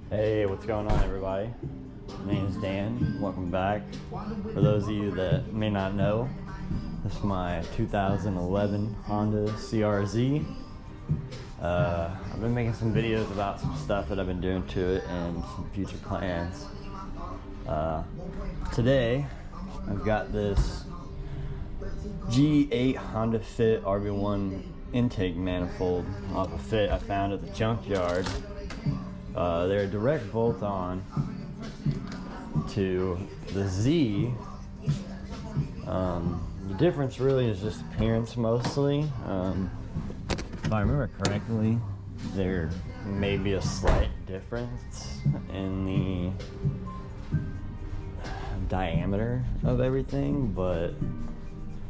Hey, what's going on, everybody? My name is Dan. Welcome back. For those of you that may not know, this is my 2011 Honda CRZ. I've been making some videos about some stuff that I've been doing to it and some future plans. Today, I've got this Ge8 Honda Fit RB1 intake manifold off a fit I found at the junkyard. They're a direct bolt-on to the Z. The difference really is just appearance mostly. If I remember correctly, there may be a slight difference in the diameter of everything, but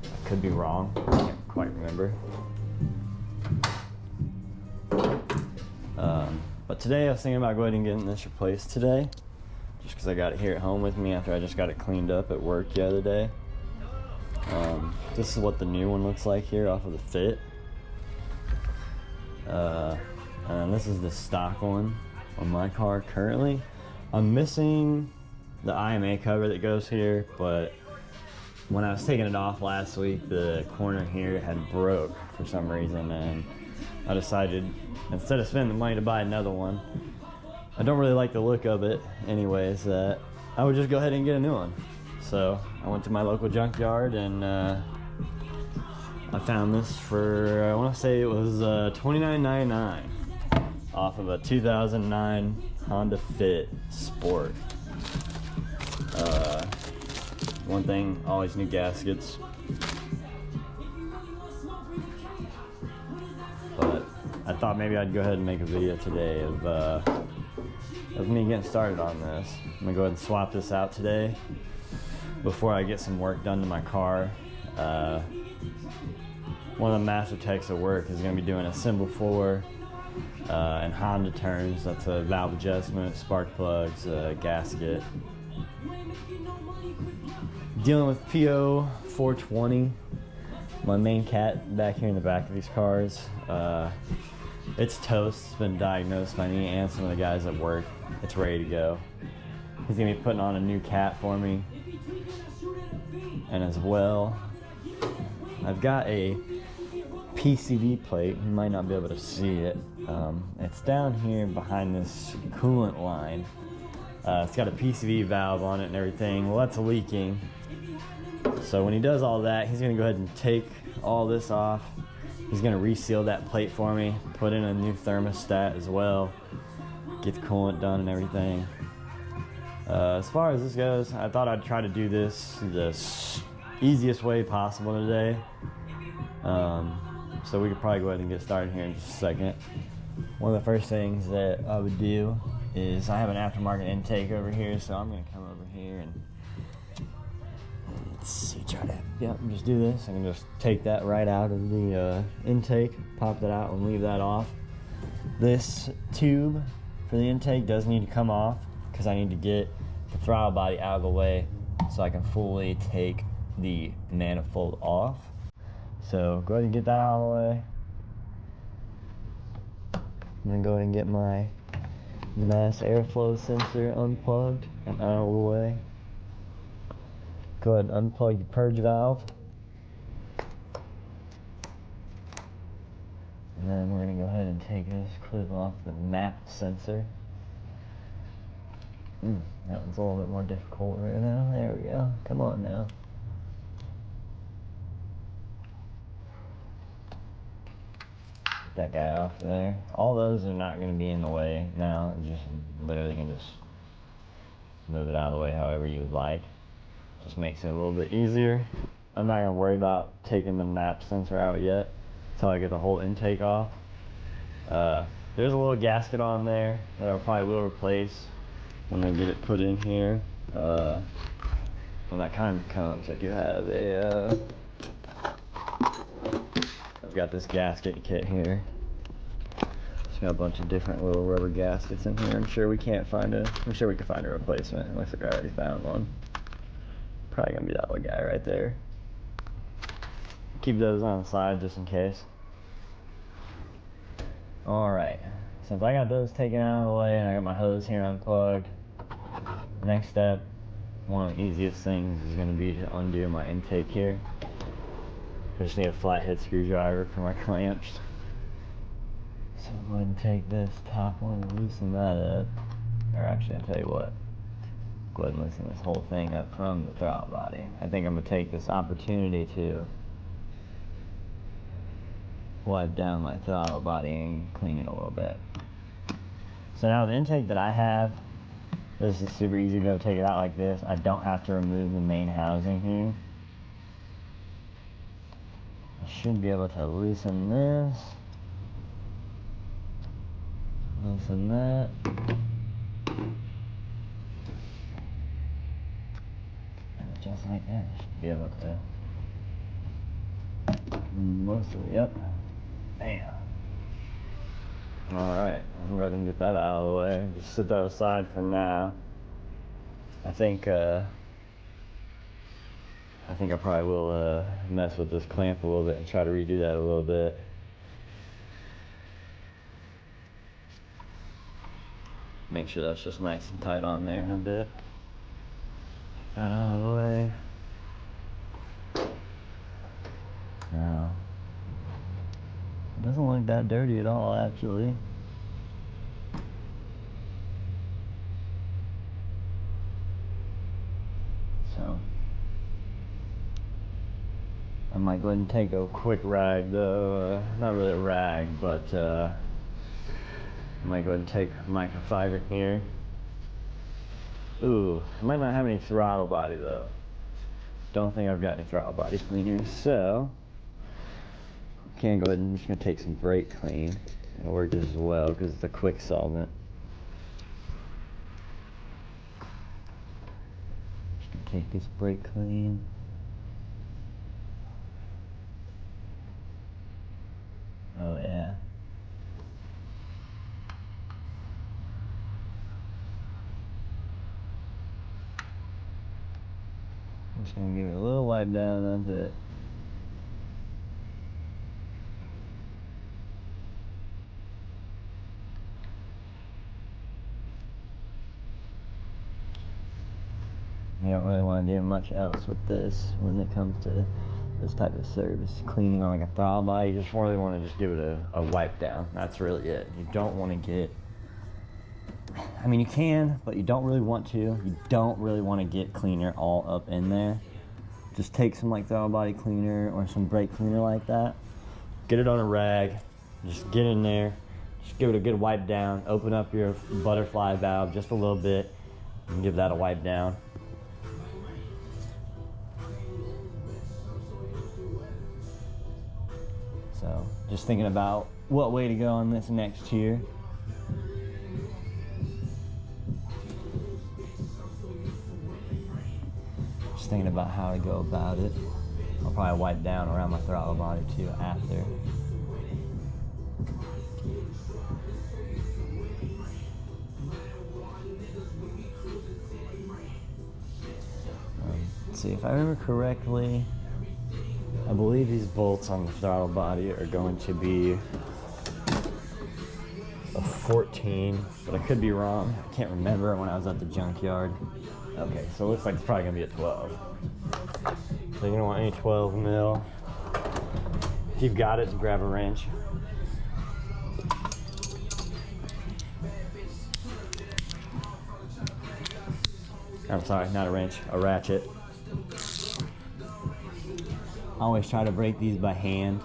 I could be wrong. I can't quite remember. But today I was thinking about going and getting this replaced today, just because I got it here at home with me after I just got it cleaned up at work the other day. This is what the new one looks like here off of the Fit. And this is the stock one on my car currently. I'm missing the IMA cover that goes here, but when I was taking it off last week, the corner here had broke for some reason, and I decided, instead of spending the money to buy another one, I don't really like the look of it anyways, that I would just go ahead and get a new one. So I went to my local junkyard and I found this for, I want to say it was $29.99 off of a 2009 Honda Fit Sport. One thing, always new gaskets. But I thought maybe I'd go ahead and make a video today of me getting started on this. I'm gonna go ahead and swap this out today before I get some work done to my car. One of the master techs at work is gonna be doing a symbol for and Honda turns. That's a valve adjustment, spark plugs, gasket. Dealing with PO 420. My main cat back here in the back of these cars. It's toast. It's been diagnosed by me and some of the guys at work. It's ready to go. He's gonna be putting on a new cat for me. And as well, I've got a PCV plate. You might not be able to see it. It's down here behind this coolant line. It's got a PCV valve on it and everything. Well, that's leaking. So when he does all that, he's gonna go ahead and take all this off. He's gonna reseal that plate for me, put in a new thermostat as well, get the coolant done and everything. As far as this goes, I thought I'd try to do this the easiest way possible today. So we could probably go ahead and get started here in just a second. One of the first things that I would do is I have an aftermarket intake over here, so I'm gonna come over here and let's see, just do this. I can just take that right out of the intake, pop that out and leave that off. This tube for the intake does need to come off because I need to get the throttle body out of the way so I can fully take the manifold off. So go ahead and get that out of the way. I'm gonna go ahead and get my mass airflow sensor unplugged and out of the way. Go ahead and unplug your purge valve. And then we're gonna go ahead and take this clip off the map sensor. That one's a little bit more difficult right now. There we go. Come on now. Get that guy off there. All those are not gonna be in the way now. Just literally can just move it out of the way however you would like. Just makes it a little bit easier. I'm not gonna worry about taking the map sensor out yet until I get the whole intake off. There's a little gasket on there that I probably will replace when I get it put in here. When that kind comes, I do have a I've got this gasket kit here. It's got a bunch of different little rubber gaskets in here. I'm sure we can find a replacement. Looks like I already found one. Probably gonna be that little guy right there. Keep those on the side just in case. Alright, since I got those taken out of the way and I got my hose here unplugged, next step, one of the easiest things is going to be to undo my intake here. I just need a flathead screwdriver for my clamps. So I'm going to take this top one and loosen that up. Or actually, I'll tell you what. Go ahead and loosen this whole thing up from the throttle body. I think I'm going to take this opportunity to wipe down my throttle body and clean it a little bit. So now the intake that I have, this is super easy to take it out like this. I don't have to remove the main housing here. I should be able to loosen this. Loosen that. And just like that, I should be able to mostly, yep. Bam. Alright, I'm going to get that out of the way. Just set that aside for now. I think I probably will mess with this clamp a little bit and try to redo that a little bit. Make sure that's just nice and tight on there a bit. That out of the way. Now, it doesn't look that dirty at all, actually. So, I might go ahead and take a quick rag though. Not really a rag, but I might go ahead and take a microfiber here. Ooh, I might not have any throttle body though. Don't think I've got any throttle body cleaner, so can go ahead and I'm just gonna take some brake clean. It'll work just as well because it's a quick solvent. Just gonna take this brake clean. Oh yeah. I'm just gonna give it a little wipe down, that's it. You don't really want to do much else with this when it comes to this type of service. Cleaning on like a throttle body, you just really want to just give it a wipe down. That's really it. You don't want to get, I mean you can, but you don't really want to. You don't really want to get cleaner all up in there. Just take some like throttle body cleaner or some brake cleaner like that. Get it on a rag, just get in there, just give it a good wipe down. Open up your butterfly valve just a little bit and give that a wipe down. So, just thinking about what way to go on this next here. Just thinking about how to go about it. I'll probably wipe down around my throttle body too after. Let's see, if I remember correctly, I believe these bolts on the throttle body are going to be a 14, but I could be wrong. I can't remember when I was at the junkyard. Okay, so it looks like it's probably gonna be a 12. So you're gonna want any 12 mil. If you've got it, grab a wrench. I'm sorry, not a wrench, a ratchet. I always try to break these by hand.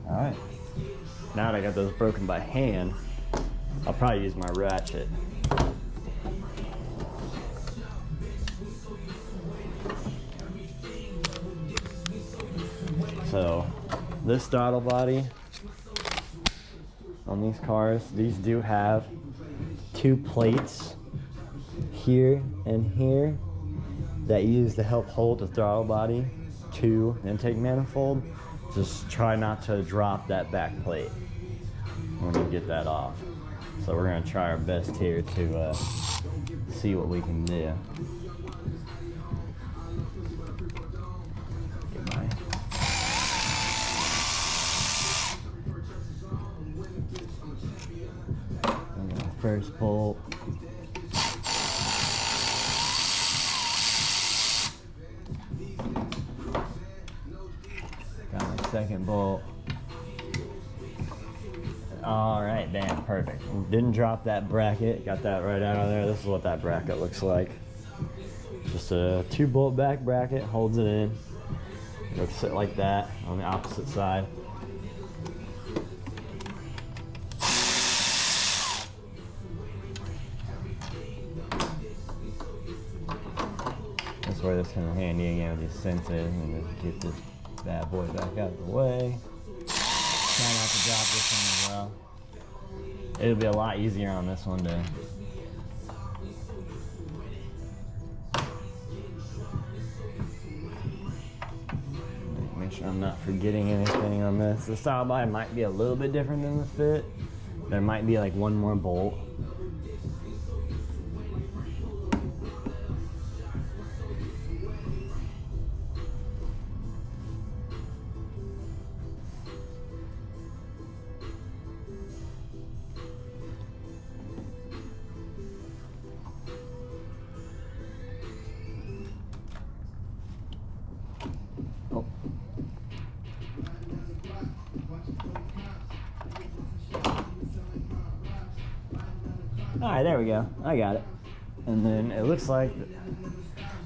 All right. Now that I got those broken by hand, I'll probably use my ratchet. So, this throttle body on these cars, these do have two plates here and here that you use to help hold the throttle body to the intake manifold. Just try not to drop that back plate when you get that off. So we're gonna try our best here to see what we can do. Get my first bolt. Got my second bolt. All right, bam, perfect. Didn't drop that bracket, got that right out of there. This is what that bracket looks like. Just a 2-bolt back bracket, holds it in. It'll sit like that on the opposite side. That's where this comes in handy again with these sensors, and just get this bad boy back out of the way. Try not to drop this one as well. It'll be a lot easier on this one to make sure I'm not forgetting anything on this. The style body might be a little bit different than the fit. There might be like one more bolt. Oh. All right, there we go. I got it. And then it looks like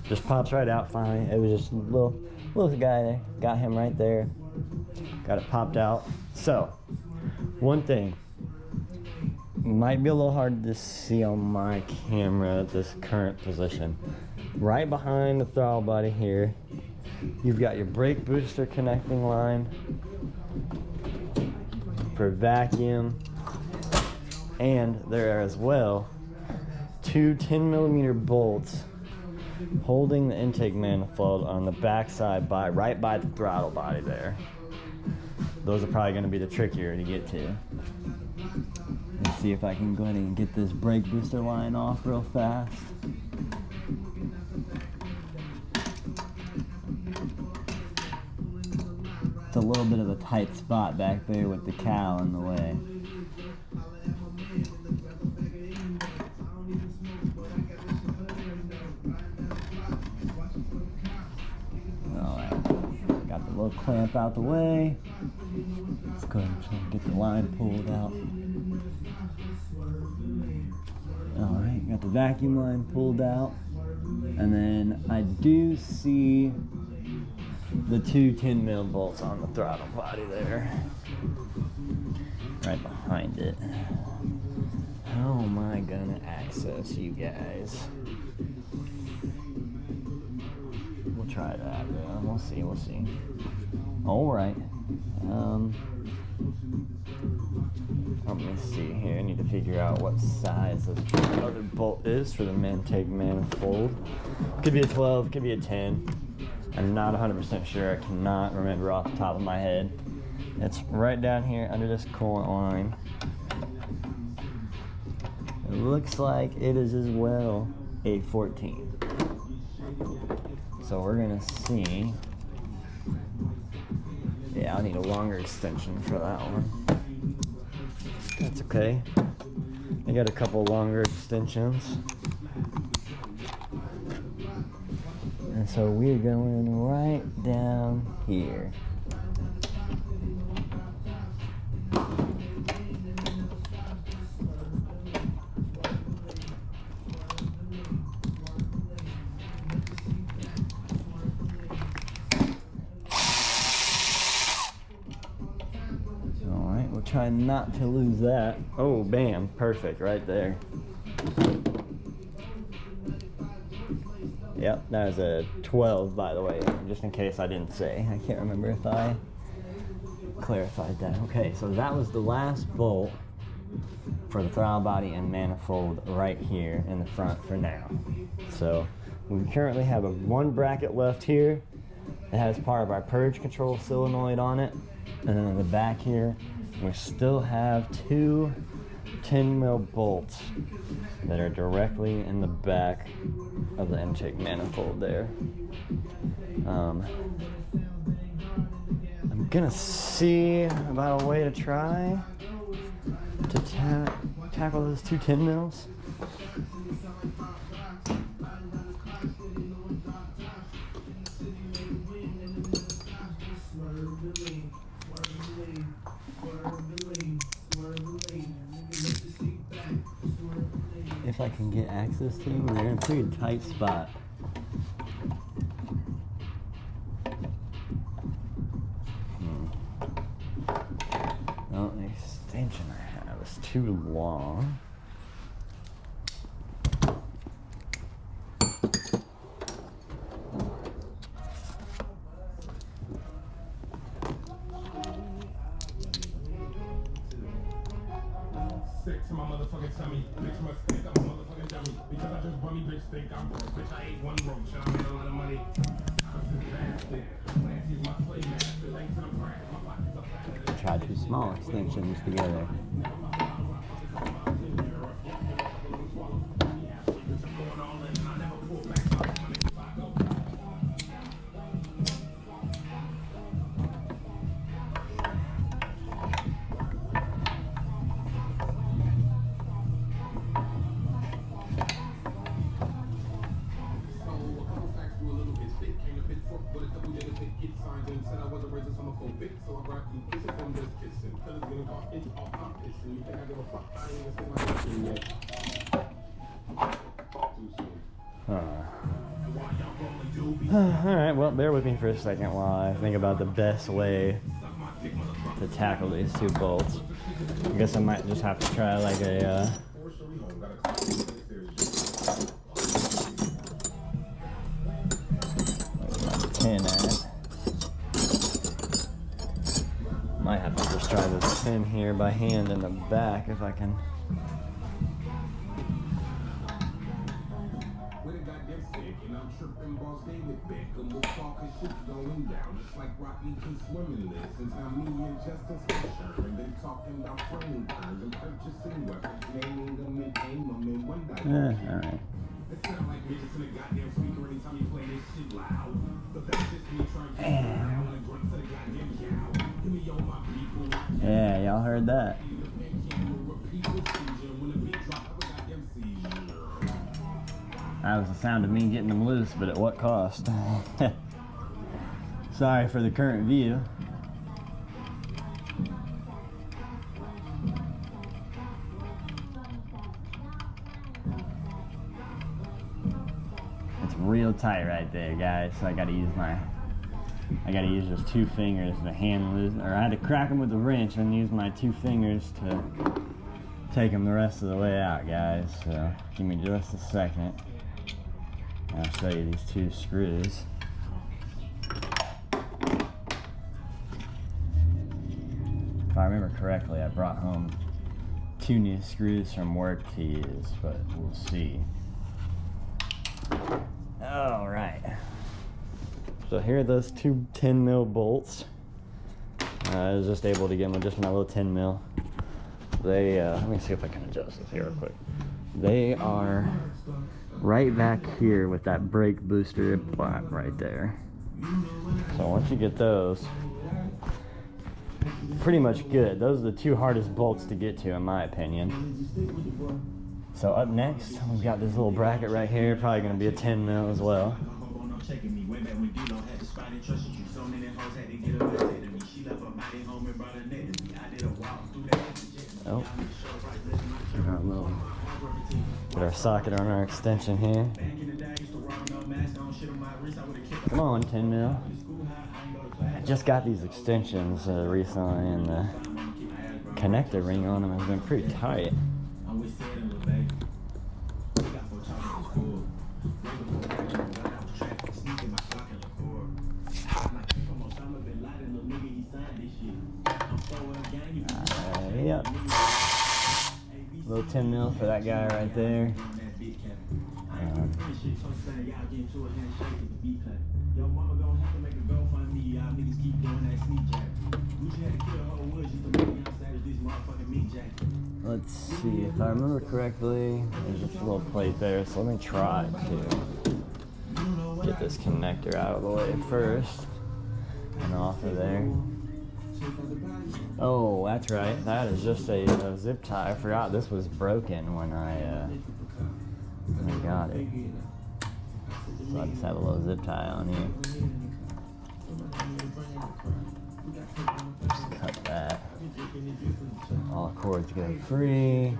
just pops right out fine. It was just a little guy there. Got him right there. Got it popped out. So, one thing. Might be a little hard to see on my camera at this current position. Right behind the throttle body here, you've got your brake booster connecting line for vacuum, and there are as well 2 10mm bolts holding the intake manifold on the back side right by the throttle body there. Those are probably going to be the trickier to get to. Let's see if I can go ahead and get this brake booster line off real fast. It's a little bit of a tight spot back there with the cowl in the way. Alright, got the little clamp out the way. Let's go ahead and try and get the line pulled out. Alright, got the vacuum line pulled out. And then I do see the 2 10mm bolts on the throttle body there. Right behind it. How am I gonna access you guys? We'll try that. We'll see. Alright. Let me see here. I need to figure out what size the other bolt is for the intake manifold. Could be a 12, could be a 10. I'm not 100% sure. I cannot remember off the top of my head. It's right down here under this coolant line. It looks like it is as well a 14. So we're gonna see. Yeah, I'll need a longer extension for that one. That's okay. I got a couple longer extensions. And so we're going right down here. Alright, we'll try not to lose that. Oh, bam, perfect, right there. Yep, that was a 12, by the way, just in case I didn't say. I can't remember if I clarified that. Okay, so that was the last bolt for the throttle body and manifold right here in the front for now. So we currently have one bracket left here that has part of our purge control solenoid on it, and then in the back here we still have two 10 mil bolts that are directly in the back of the intake manifold there. I'm gonna see about a way to try to tackle those two 10 mils. If I can get access to them, they're in a pretty tight spot. Well, the extension I have is too long. Stick to my motherfucking tummy. Bitch must think I'm a motherfucking dummy. Because I just bummy bitch think I'm broke. Bitch, I ate one roach and I made a lot of money. Try two small extensions together. Alright, well, bear with me for a second while I think about the best way to tackle these two bolts. I guess I might just have to try like a pin at. Might have to just try this pin here by hand in the back if I can. Alright. Yeah, y'all heard that. That was the sound of me getting them loose, but at what cost? Sorry for the current view. It's real tight right there, guys. So I gotta use just 2 fingers to hand loose, or I had to crack them with a wrench and use my 2 fingers to take them the rest of the way out, guys. So give me just a second. I'll show you these 2 screws. If I remember correctly, I brought home 2 new screws from work to use, but we'll see. All right. So here are those 2 10 mil bolts. I was just able to get them with just my little 10 mil. They, let me see if I can adjust this here real quick. They are right back here with that brake booster implant right there. So once you get those, pretty much good. Those are the 2 hardest bolts to get to in my opinion. So up next, we've got this little bracket right here, probably gonna be a 10 mil as well. Oh, get our socket on our extension here. Come on, 10 mil. I just got these extensions recently, and the connector ring on them has been pretty tight. Yep. Little 10 mil for that guy right there. Let's see, if I remember correctly, there's just a little plate there, so let me try to get this connector out of the way first and off of there. Oh, that's right, that is just a zip tie. I forgot this was broken when I got it. So I just have a little zip tie on here. Just cut that. All cords go free.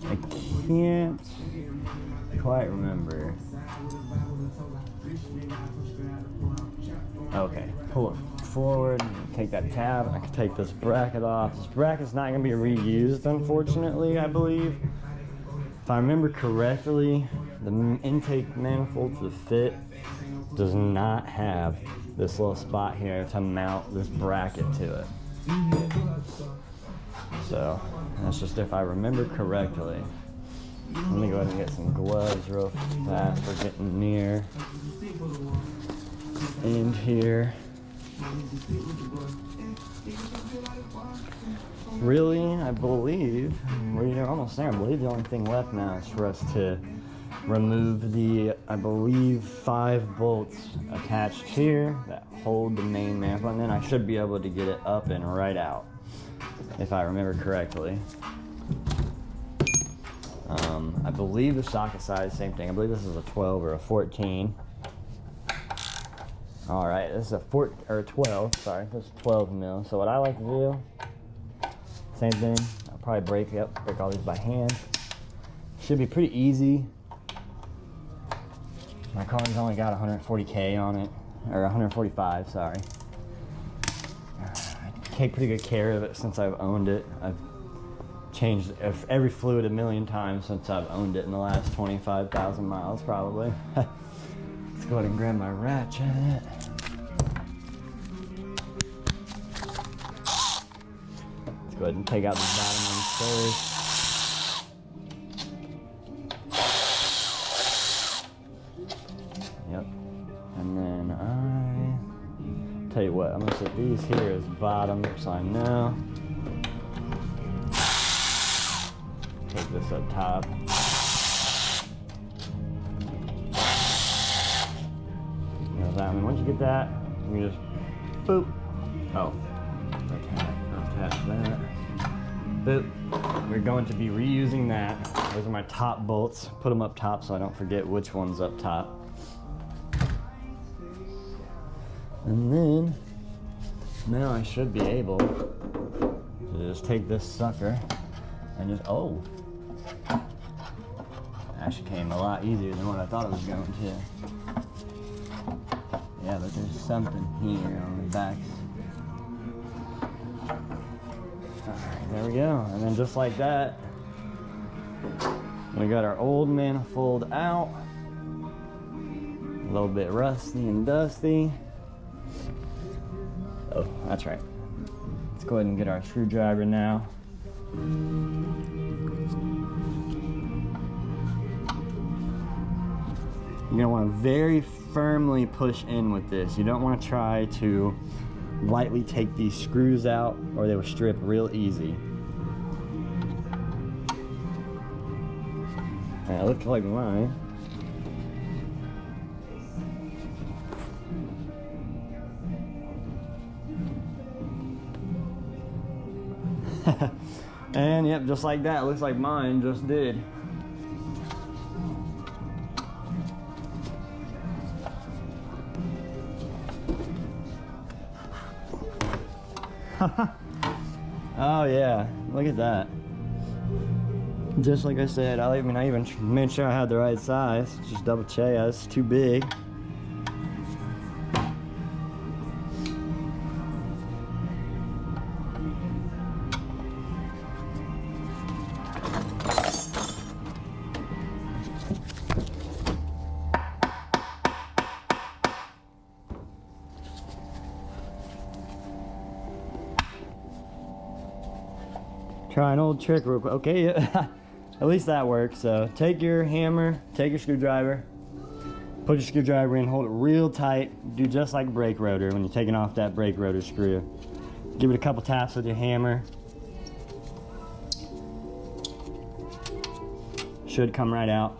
I can't quite remember. Okay, pull it forward, take that tab. I can take this bracket off. This bracket's not going to be reused, unfortunately, I believe. If I remember correctly, the intake manifold to fit does not have this little spot here to mount this bracket to it. So that's just if I remember correctly. Let me go ahead and get some gloves real fast. We're getting near end here. Really, I believe we're almost there. I believe the only thing left now is for us to remove the, I believe, 5 bolts attached here that hold the main manifold, and then I should be able to get it up and right out, if I remember correctly. I believe the socket size, same thing. I believe this is a 12 or a 14. All right, this is a 12. Sorry, this is 12 mil. So what I like to do, same thing. I'll probably break all these by hand. Should be pretty easy. My car's only got 140K on it, or 145. Sorry. I take pretty good care of it since I've owned it. I've changed every fluid a million times since I've owned it in the last 25,000 miles, probably. Let's go ahead and grab my ratchet. Let's go ahead and take out the bottom one first. Yep. And then tell you what, I'm gonna set these here as bottom so I know. Take this up top. Once you get that, you just boop. Oh, attach that. Boop. We're going to be reusing that. Those are my top bolts. Put them up top so I don't forget which one's up top. And then now I should be able to just take this sucker and just actually came a lot easier than what I thought it was going to. Yeah, but there's something here on the back. Alright, there we go. And then just like that, we got our old manifold out. A little bit rusty and dusty. Oh, that's right. Let's go ahead and get our screwdriver now. You're gonna want to very firmly push in with this. You don't want to try to lightly take these screws out or they will strip real easy. And it looks like mine. And yep, just like that, looks like mine just did. Oh yeah, look at that. Just like I said, I even made sure I had the right size. Just double check, that's too big. Try an old trick real quick. Okay, at least that works. So take your hammer, take your screwdriver, put your screwdriver in, hold it real tight. Do just like brake rotor when you're taking off that brake rotor screw. Give it a couple taps with your hammer. Should come right out.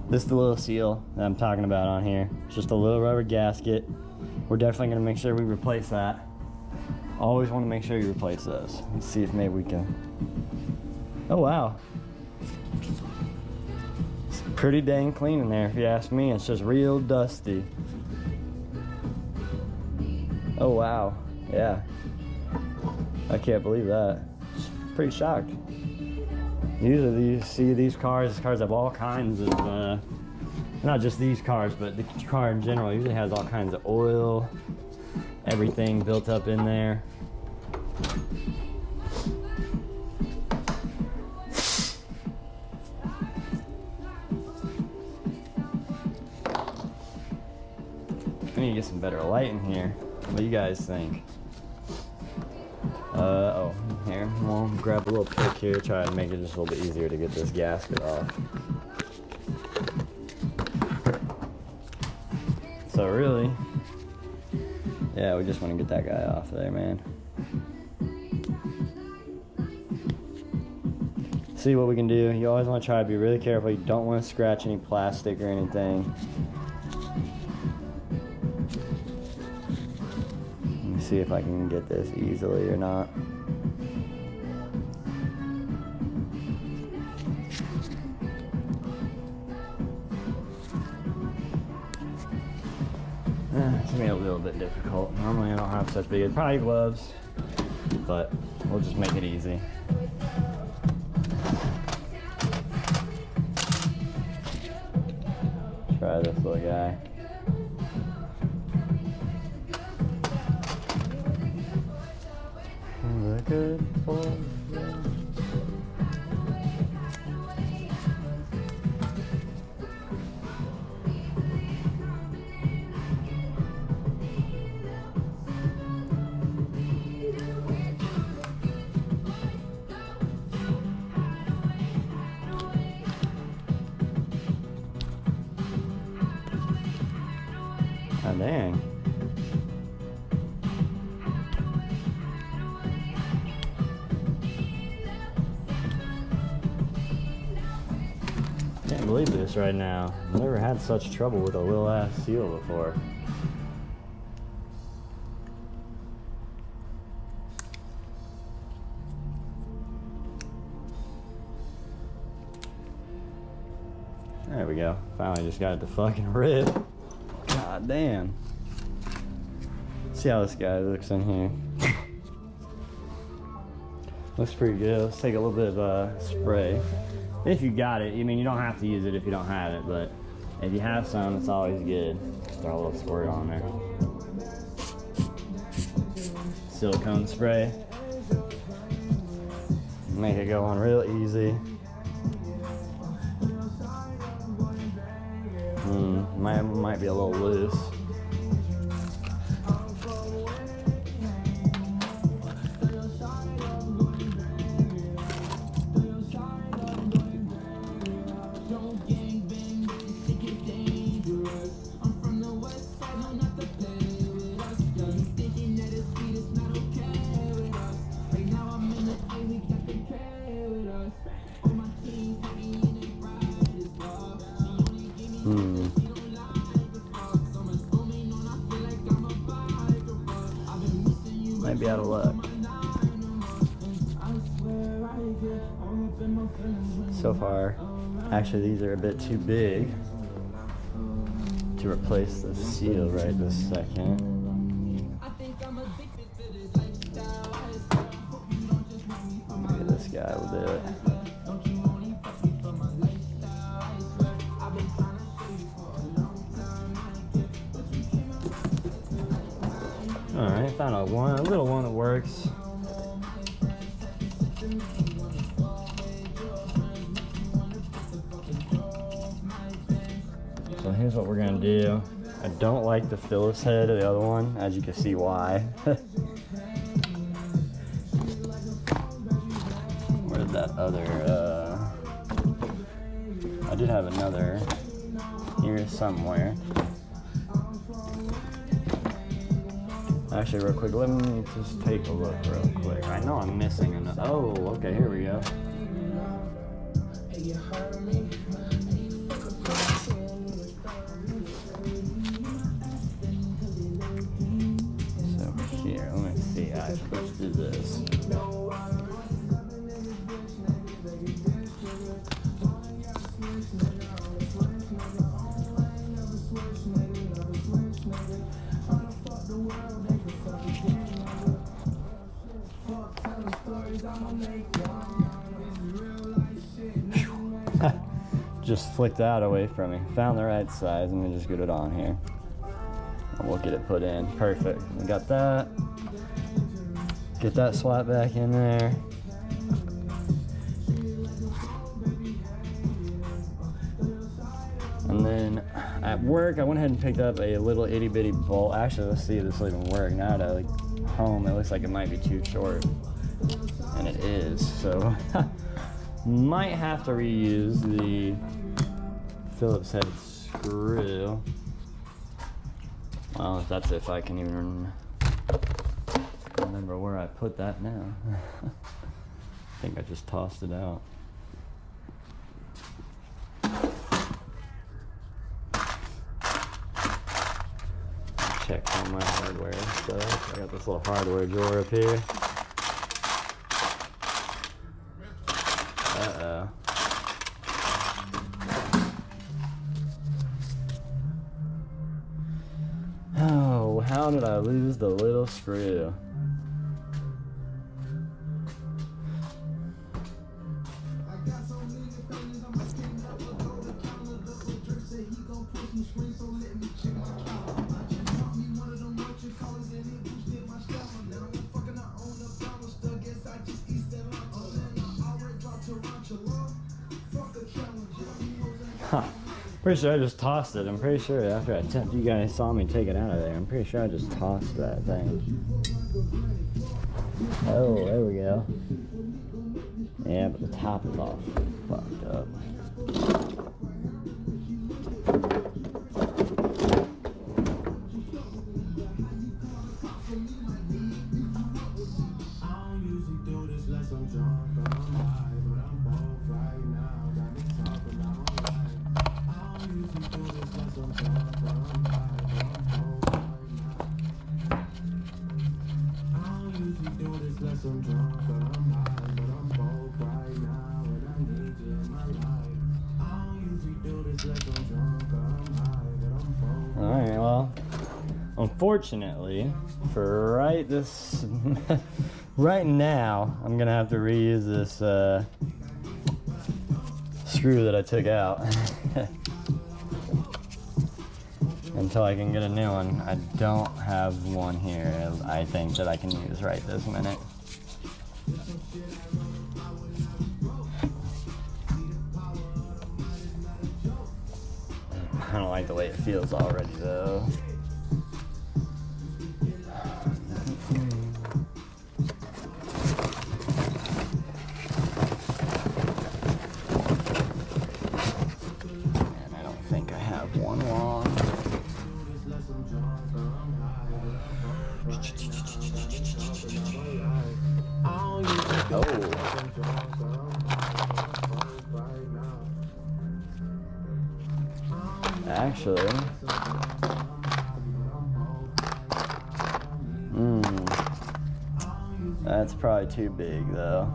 This is the little seal that I'm talking about on here. It's just a little rubber gasket. We're definitely gonna make sure we replace that. Always wanna make sure you replace those. Let's see if maybe we can. Oh wow. It's pretty dang clean in there if you ask me. It's just real dusty. Oh wow, yeah. I can't believe that. Pretty shocked. Usually you see these cars have all kinds of, not just these cars, but the car in general usually has all kinds of oil, everything built up in there. I need to get some better light in here. What do you guys think? Oh, here, we'll grab a little pick here, try to make it just a little bit easier to get this gasket off. So really, yeah, we just want to get that guy off there, man. See what we can do. You always want to try to be really careful. You don't want to scratch any plastic or anything. Let me see if I can get this easily or not. It's gonna be a little bit difficult. Normally I don't have such big, probably gloves, but we'll just make it easy. Try this little guy. The good boy. Oh, dang. Can't believe this right now. I've never had such trouble with a little ass seal before. There we go. Finally just got it to fucking rip. God damn. See how this guy looks in here. Looks pretty good. Let's take a little bit of spray. If you got it, I mean, you don't have to use it if you don't have it, but if you have some, it's always good. Just throw a little squirt on there. Silicone spray. Make it go on real easy. Might be a little loose. Might be out of luck. So far, actually these are a bit too big to replace the seal right this second. Maybe this guy will do it. Alright, found a little one that works. So here's what we're gonna do. I don't like the Phillips head of the other one, as you can see why. Where's that other, I did have another here somewhere. Actually, real quick, let me just take a look real quick. I know I'm missing another. Oh, okay, here we go. So here, let me see. Let's do this. Just flicked that away from me. Found the right size. Let me just get it on here. And we'll get it put in. Perfect. We got that. Get that slot back in there. And then at work, I went ahead and picked up a little itty bitty bolt. Actually, let's see if this will even work. Now at home, it looks like it might be too short. And it is. So might have to reuse the Phillips head screw. Well, that's if I can even remember where I put that now. I think I just tossed it out. Check on my hardware stuff. I got this little hardware drawer up here. Uh-oh. Oh, how did I lose the little screw? Huh. Pretty sure I just tossed it. I'm pretty sure after I tipped, you guys saw me take it out of there. I'm pretty sure I just tossed that thing. Oh, there we go. Yeah, but the top is all fucked up. Alright, well, unfortunately, for right now, I'm gonna have to reuse this screw that I took out until I can get a new one. I don't have one here, I think, that I can use right this minute. I don't like the way it feels already, though. And I don't think I have one long. Oh. Actually, that's probably too big though.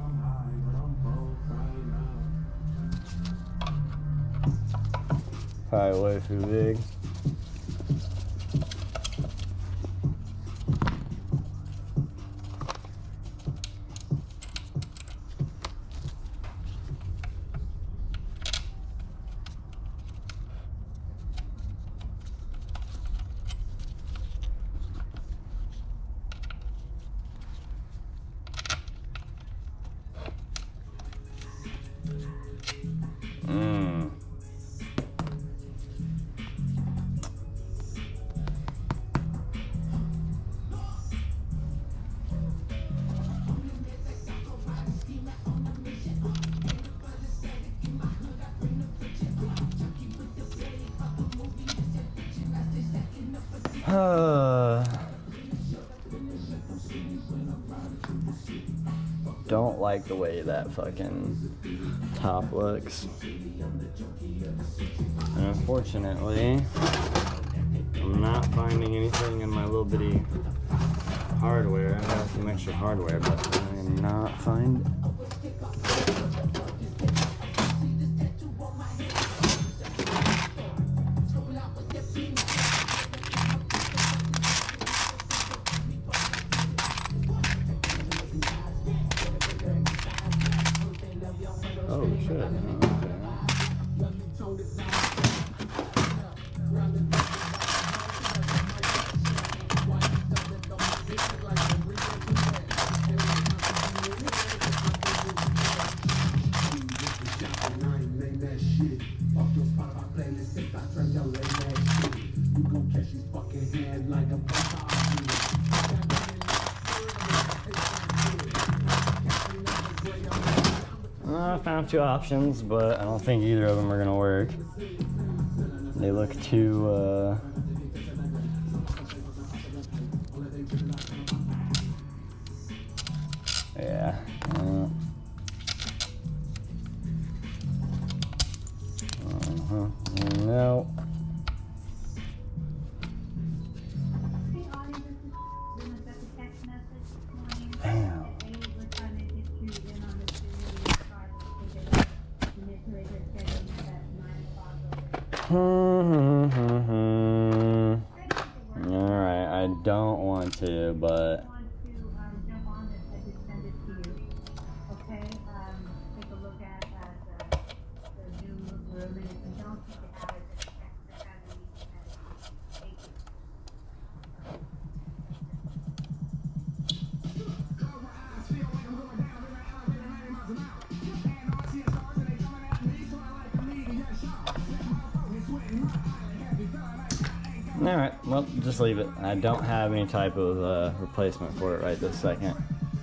Probably way too big. Don't like the way that fucking top looks. And unfortunately, I'm not finding anything in my little bitty hardware. I got some extra hardware, but I am not finding. Oh shit. Okay. I found two options, but I don't think either of them are gonna work. They look too, yeah. No. Damn. Alright, I don't want to, but alright, well, just leave it. I don't have any type of replacement for it right this second.